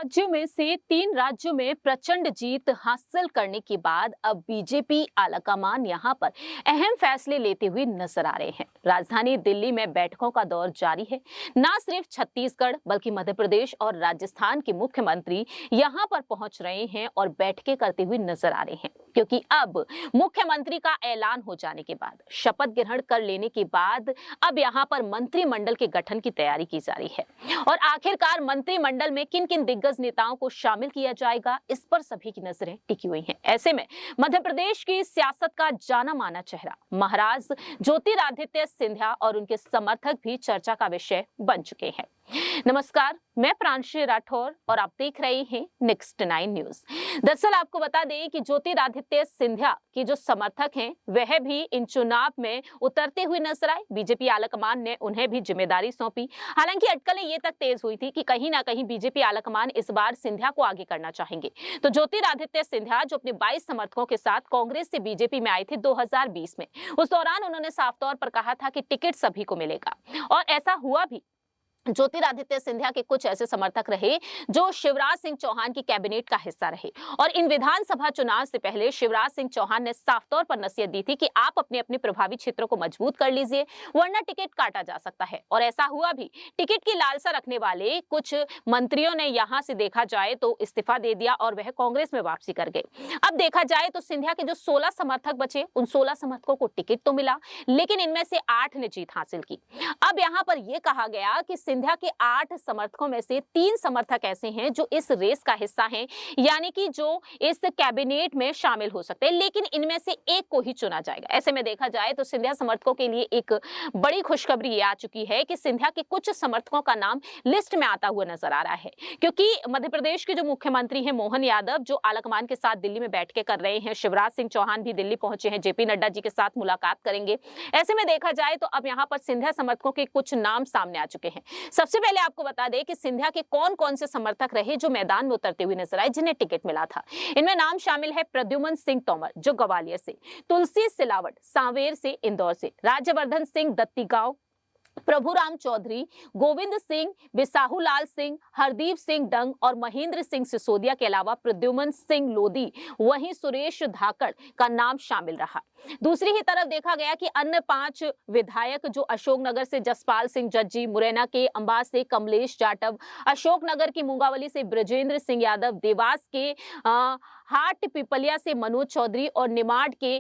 राज्यों में से 3 राज्यों में प्रचंड जीत हासिल करने के बाद अब बीजेपी आलाकमान यहां पर अहम फैसले लेते हुए नजर आ रहे हैं। राजधानी दिल्ली में बैठकों का दौर जारी है। न सिर्फ छत्तीसगढ़ बल्कि मध्य प्रदेश और राजस्थान के मुख्यमंत्री यहां पर पहुंच रहे हैं और बैठकें करते हुए नजर आ रहे हैं, क्योंकि अब मुख्यमंत्री का ऐलान हो जाने के बाद, शपथ ग्रहण कर लेने के बाद अब यहां पर मंत्रिमंडल के गठन की तैयारी की जा रही है। और आखिरकार मंत्रिमंडल में किन किन दिग्गज नेताओं को शामिल किया जाएगा, इस पर सभी की नजरें टिकी हुई हैं। ऐसे में मध्य प्रदेश की सियासत का जाना माना चेहरा महाराज ज्योतिरादित्य सिंधिया और उनके समर्थक भी चर्चा का विषय बन चुके हैं। नमस्कार, मैं प्रांशी राठौर और आप देख रहे हैं नेक्स्ट 9 न्यूज। दरअसल आपको बता दें कि ज्योतिरादित्य सिंधिया के जो समर्थक हैं वह भी इन चुनाव में उतरते हुए नजर आए। बीजेपी आलाकमान ने उन्हें भी जिम्मेदारी सौंपी। हालांकि अटकलें ये तक तेज हुई थी कि कहीं ना कहीं बीजेपी आलाकमान इस बार सिंधिया को आगे करना चाहेंगे। तो ज्योतिरादित्य सिंधिया जो अपने 22 समर्थकों के साथ कांग्रेस से बीजेपी में आए थे 2020 में, उस दौरान उन्होंने साफ तौर पर कहा था कि टिकट सभी को मिलेगा, और ऐसा हुआ भी। ज्योतिरादित्य सिंधिया के कुछ ऐसे समर्थक रहे जो शिवराज सिंह चौहान की कैबिनेट का हिस्सा रहे, और इन विधानसभा चुनाव से पहले शिवराज सिंह चौहान ने साफ तौर पर नसीहत दी थी कि आप अपने अपने प्रभावी क्षेत्रों को मजबूत कर लीजिए, वरना टिकट काटा जा सकता है। और ऐसा हुआ भी। टिकट की लालसा रखने वाले कुछ मंत्रियों ने यहां से देखा जाए तो इस्तीफा दे दिया और वह कांग्रेस में वापसी कर गए। अब देखा जाए तो सिंधिया के जो 16 समर्थक बचे, उन 16 समर्थकों को टिकट तो मिला, लेकिन इनमें से 8 ने जीत हासिल की। अब यहां पर यह कहा गया कि सिंधिया के 8 समर्थकों में से 3 समर्थक ऐसे हैं जो इस रेस का हिस्सा हैं, यानी कि जो इस कैबिनेट में शामिल हो सकते हैं, लेकिन इनमें से एक को ही चुना जाएगा। ऐसे में देखा जाए तो सिंधिया समर्थकों के लिए एक बड़ी खुशखबरी ये आ चुकी है कि सिंधिया के कुछ समर्थकों का नाम लिस्ट में आता हुआ नजर आ रहा है, क्योंकि मध्य प्रदेश के जो मुख्यमंत्री हैं मोहन यादव, जो आलाकमान के साथ दिल्ली में बैठकें कर रहे हैं, शिवराज सिंह चौहान भी दिल्ली पहुंचे हैं, जेपी नड्डा जी के साथ मुलाकात करेंगे। ऐसे में देखा जाए तो अब यहां पर सिंधिया समर्थकों के कुछ नाम सामने आ चुके हैं। सबसे पहले आपको बता दें कि सिंधिया के कौन कौन से समर्थक रहे जो मैदान में उतरते हुए नजर आए, जिन्हें टिकट मिला था। इनमें नाम शामिल है प्रद्युमन सिंह तोमर जो ग्वालियर से, तुलसी सिलावट सांवेर से, इंदौर से, राज्यवर्धन सिंह दत्तीगांव, प्रभुराम चौधरी, गोविंद सिंह, बिसाहूलाल सिंह, हरदीप सिंह डंग और महेंद्र सिंह सिसोदिया के अलावा प्रद्युमन सिंह लोधी, वहीं सुरेश धाकड़ का नाम शामिल रहा। दूसरी ही तरफ देखा गया कि अन्य 5 विधायक जो अशोकनगर से जसपाल सिंह जज्जी, मुरैना के अंबाज से कमलेश जाटव, अशोकनगर की मुंगावली से ब्रजेंद्र सिंह यादव, देवास के हाट पिपलिया से मनोज चौधरी और निमाड़ के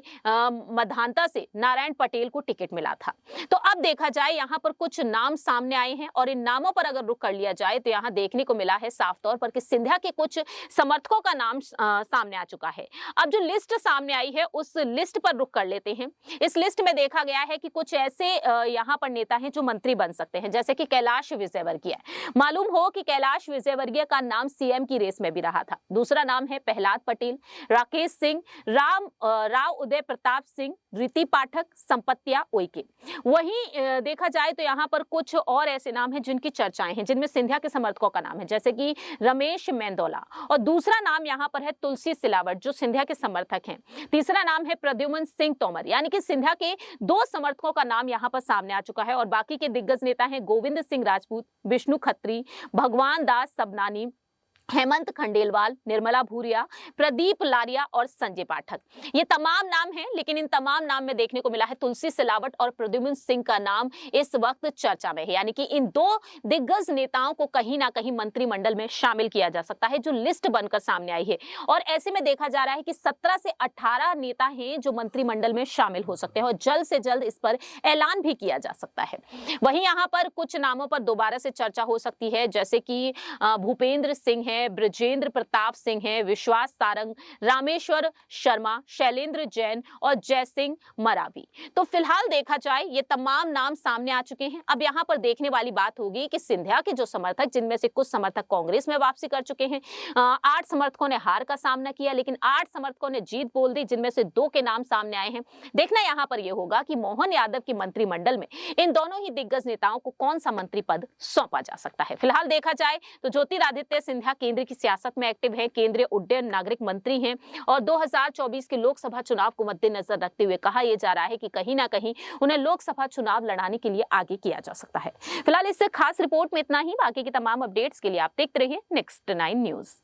मधांता से नारायण पटेल को टिकट मिला था। तो अब देखा जाए यहाँ पर कुछ नाम सामने आए हैं, और इन नामों पर अगर रुख कर लिया जाए तो यहाँ देखने को मिला है साफ तौर पर कि सिंधिया के कुछ समर्थकों का नाम सामने आ चुका है। अब जो लिस्ट सामने आई है उस लिस्ट पर रुख कर लेते हैं। इस लिस्ट में देखा गया है कि कुछ ऐसे यहाँ पर नेता हैं जो मंत्री बन सकते हैं, जैसे कि कैलाश विजयवर्गीय। मालूम हो कि कैलाश विजयवर्गीय का नाम सीएम की रेस में भी रहा था। दूसरा नाम है प्रहलाद पटेल, राकेश सिंह, राव उदय प्रताप सिंह, रीति पाठक, संपत्तिया उइके। वहीं देखा जाए तो यहाँ पर कुछ और ऐसे नाम हैं जिनकी चर्चाएं हैं, जिनमें सिंधिया के समर्थकों का नाम है, जैसे कि रमेश मेंदोला, और दूसरा नाम यहाँ पर है तुलसी सिलावट जो सिंधिया के समर्थक हैं। तीसरा नाम है प्रद्युमन सिंह तोमर, यानी कि सिंधिया के 2 समर्थकों का नाम यहाँ पर सामने आ चुका है। और बाकी के दिग्गज नेता हैं गोविंद सिंह राजपूत, विष्णु खत्री, भगवान दास सबनानी, हेमंत खंडेलवाल, निर्मला भूरिया, प्रदीप लारिया और संजय पाठक। ये तमाम नाम हैं, लेकिन इन तमाम नाम में देखने को मिला है तुलसी सिलावट और प्रद्युमन सिंह का नाम इस वक्त चर्चा में है, यानी कि इन 2 दिग्गज नेताओं को कहीं ना कहीं मंत्रिमंडल में शामिल किया जा सकता है, जो लिस्ट बनकर सामने आई है। और ऐसे में देखा जा रहा है कि 17 से 18 नेता हैं जो मंत्रिमंडल में शामिल हो सकते हैं, और जल्द से जल्द इस पर ऐलान भी किया जा सकता है। वहीं यहाँ पर कुछ नामों पर दोबारा से चर्चा हो सकती है, जैसे कि भूपेंद्र सिंह है, ब्रजेंद्र प्रताप सिंह है, विश्वास सारंग, रामेश्वर शर्मा, शैलेंद्र जैन और जय सिंह मरावी। तो फिलहाल देखा जाए ये तमाम नाम सामने आ चुके हैं। अब यहाँ पर देखने वाली बात होगी कि सिंधिया के जो समर्थक, जिनमें से कुछ समर्थक कांग्रेस में वापसी कर चुके हैं, 8 समर्थकों ने हार का सामना किया, लेकिन 8 समर्थकों ने जीत बोल दी, जिनमें से 2 के नाम सामने आए हैं। देखना यहाँ पर यह होगा कि मोहन यादव की मंत्रिमंडल में इन दोनों ही दिग्गज नेताओं को कौन सा मंत्री पद सौंपा जा सकता है। फिलहाल देखा जाए तो ज्योतिरादित्य सिंधिया केंद्र की सियासत में एक्टिव हैं, केंद्रीय उड्डयन नागरिक मंत्री हैं और 2024 के लोकसभा चुनाव को मद्देनजर रखते हुए कहा यह जा रहा है कि कहीं ना कहीं उन्हें लोकसभा चुनाव लड़ाने के लिए आगे किया जा सकता है। फिलहाल इस खास रिपोर्ट में इतना ही। बाकी की तमाम अपडेट्स के लिए आप देखते रहिए नेक्स्ट 9 न्यूज।